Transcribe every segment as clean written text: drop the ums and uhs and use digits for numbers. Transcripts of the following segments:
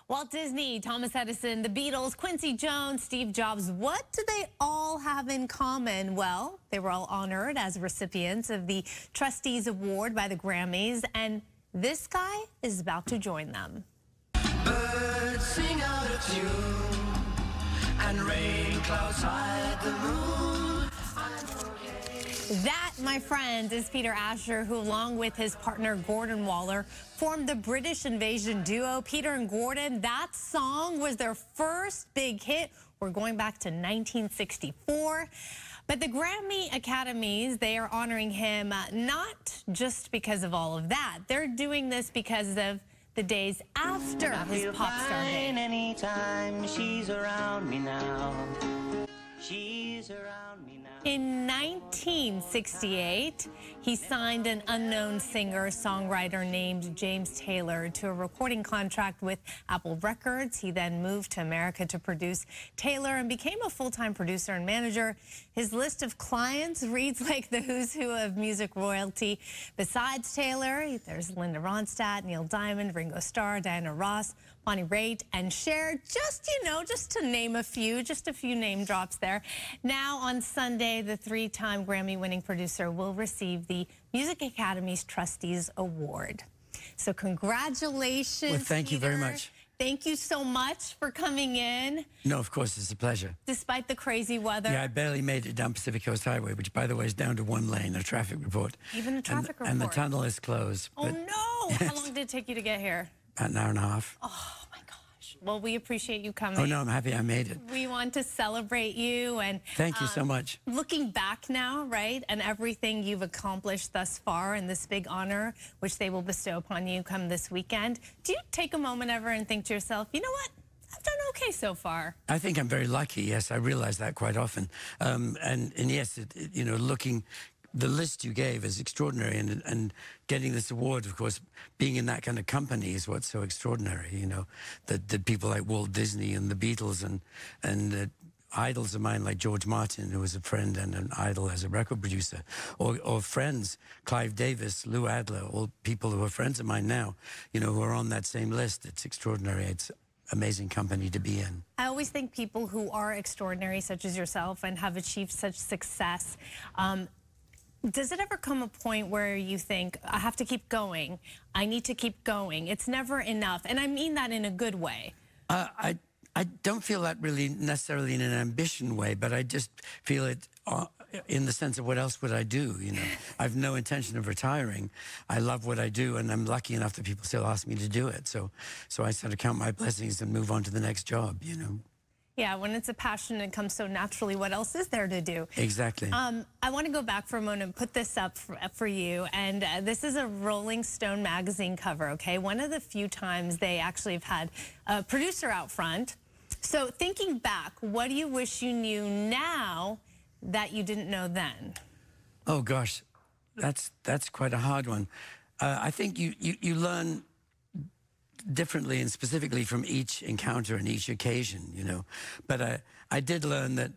Walt Disney, Thomas Edison, the Beatles, Quincy Jones, Steve Jobs, what do they all have in common? Well, they were all honored as recipients of the Trustees Award by the Grammys, and this guy is about to join them. Birds sing out of tune, and rain clouds hide the moon. That, my friends, is Peter Asher, who, along with his partner Gordon Waller, formed the British invasion duo. Peter and Gordon, that song was their first big hit. We're going back to 1964. But the Grammy Academies, they are honoring him not just because of all of that. They're doing this because of the days after his pop star days. Anytime she's around me now. She's around me now. In 1968, he signed an unknown singer-songwriter named James Taylor to a recording contract with Apple Records. He then moved to America to produce Taylor and became a full-time producer and manager. His list of clients reads like the who's who of music royalty. Besides Taylor, there's Linda Ronstadt, Neil Diamond, Ringo Star, Diana Ross, Bonnie Raitt, and Cher, just to name a few, just a few name drops there. Now on Sunday, the three-time Grammy-winning producer will receive the Music Academy's Trustees Award. So congratulations, Well, thank you very Peter. much. Thank you so much for coming in. No, of course, it's a pleasure. Despite the crazy weather. Yeah, I barely made it down Pacific Coast Highway, which, by the way, is down to one lane, a traffic report. Even the traffic report. And the tunnel is closed. Oh, no. Yes. How long did it take you to get here? About an hour and a half. Oh, my gosh. Well, we appreciate you coming. Oh, no, I'm happy I made it. We want to celebrate you. And Thank you so much. Looking back now, right, and everything you've accomplished thus far and this big honor, which they will bestow upon you come this weekend, do you take a moment ever and think to yourself, you know what? I've done okay so far. I think I'm very lucky, yes. I realize that quite often. And yes, looking... The list you gave is extraordinary, and getting this award, of course, being in that kind of company is what's so extraordinary, you know, that people like Walt Disney and the Beatles and idols of mine like George Martin, who was a friend and an idol as a record producer, or friends, Clive Davis, Lou Adler, all people who are friends of mine now, you know, who are on that same list. It's extraordinary. It's amazing company to be in. I always think people who are extraordinary, such as yourself, and have achieved such success, does it ever come a point where you think, I have to keep going, I need to keep going, it's never enough? And I mean that in a good way. I don't feel that really necessarily in an ambition way, but I just feel it in the sense of what else would I do, you know? I've no intention of retiring. I love what I do, and I'm lucky enough that people still ask me to do it. So I sort of count my blessings and move on to the next job, you know? Yeah, when it's a passion, it comes so naturally. What else is there to do? Exactly. I want to go back for a moment and put this up for you. And this is a Rolling Stone magazine cover, okay? One of the few times they actually have had a producer out front. So thinking back, what do you wish you knew now that you didn't know then? Oh, gosh, that's quite a hard one. I think you learn differently and specifically from each encounter and each occasion, you know. But I did learn that,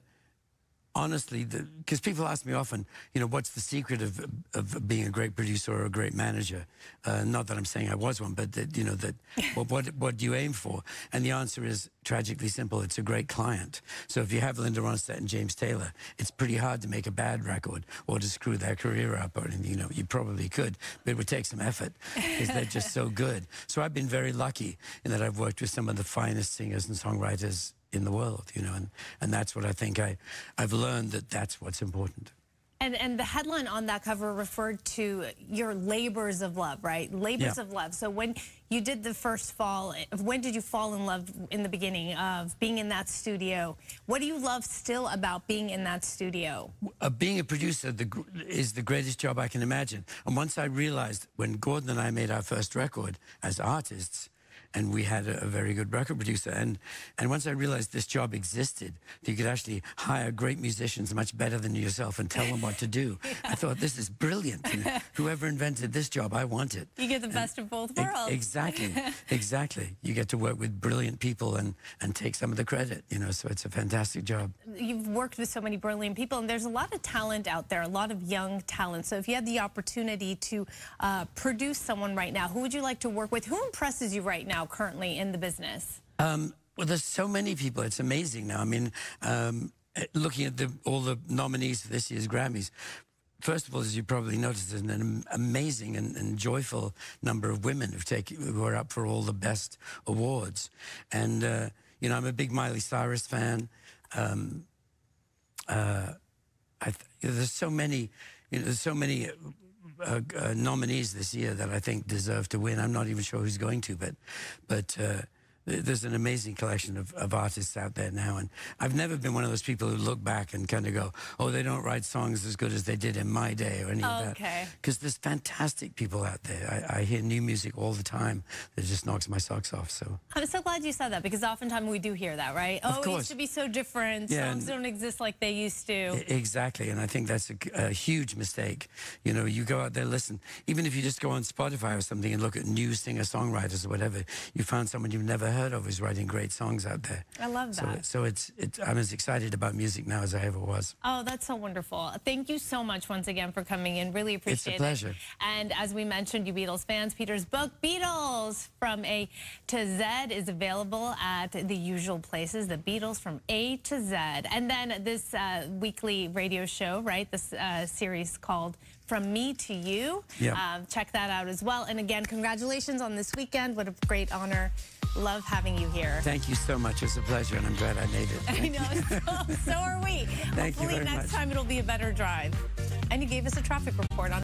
honestly, because people ask me often, you know, what's the secret of being a great producer or a great manager? Not that I'm saying I was one, but that, you know, that what do you aim for? And the answer is tragically simple. It's a great client. So if you have Linda Ronstadt and James Taylor, it's pretty hard to make a bad record or to screw their career up. Or, you know, you probably could, but it would take some effort because they're just so good. So I've been very lucky in that I've worked with some of the finest singers and songwriters in the world, you know, and that's what I think I've learned, that's what's important. And the headline on that cover referred to your labors of love, right? Labors of love. So when you did the first fall, when did you fall in love in the beginning of being in that studio? What do you love still about being in that studio? Being a producer is the greatest job I can imagine. And once I realized, when Gordon and I made our first record as artists, and we had a very good record producer. And once I realized this job existed, that you could actually hire great musicians much better than yourself and tell them what to do, I thought, this is brilliant. You know, whoever invented this job, I want it. You get the best of both worlds. Exactly, exactly. You get to work with brilliant people and take some of the credit, you know, so it's a fantastic job. you've worked with so many brilliant people, and there's a lot of talent out there, a lot of young talent. So if you had the opportunity to produce someone right now, who would you like to work with? Who impresses you right now currently in the business? Well, there's so many people. It's amazing now. I mean, looking at all the nominees for this year's Grammys, first of all, as you probably noticed, there's an amazing and joyful number of women who are up for all the best awards. And, you know, I'm a big Miley Cyrus fan. There's so many, you know, there's so many nominees this year that I think deserve to win. I'm not even sure who's going to, but there's an amazing collection of artists out there now, and I've never been one of those people who look back and kind of go, oh, they don't write songs as good as they did in my day or any of that. Okay. Because there's fantastic people out there. I hear new music all the time that just knocks my socks off. So I'm so glad you said that, because oftentimes we do hear that, right? Of Oh, course. it used to be so different. Yeah, Songs don't exist like they used to. Exactly, and I think that's a huge mistake. You know, you go out there, listen, even if you just go on Spotify or something and look at new singer-songwriters or whatever, you found someone you've never heard of who's writing great songs out there. I love that. So I'm as excited about music now as I ever was. Oh, that's so wonderful. Thank you so much once again for coming in. Really appreciate it. It's a pleasure. And as we mentioned, you Beatles fans, Peter's book, Beatles from A to Z, is available at the usual places. The Beatles from A to Z. And then this weekly radio show, right? This series called From Me to You. Yeah. Check that out as well. And again, congratulations on this weekend. What a great honor. Love having you here. Thank you so much. It's a pleasure, and I'm glad I made it. I know, so are we. Thank you Hopefully very next much. time it'll be a better drive. And you gave us a traffic report on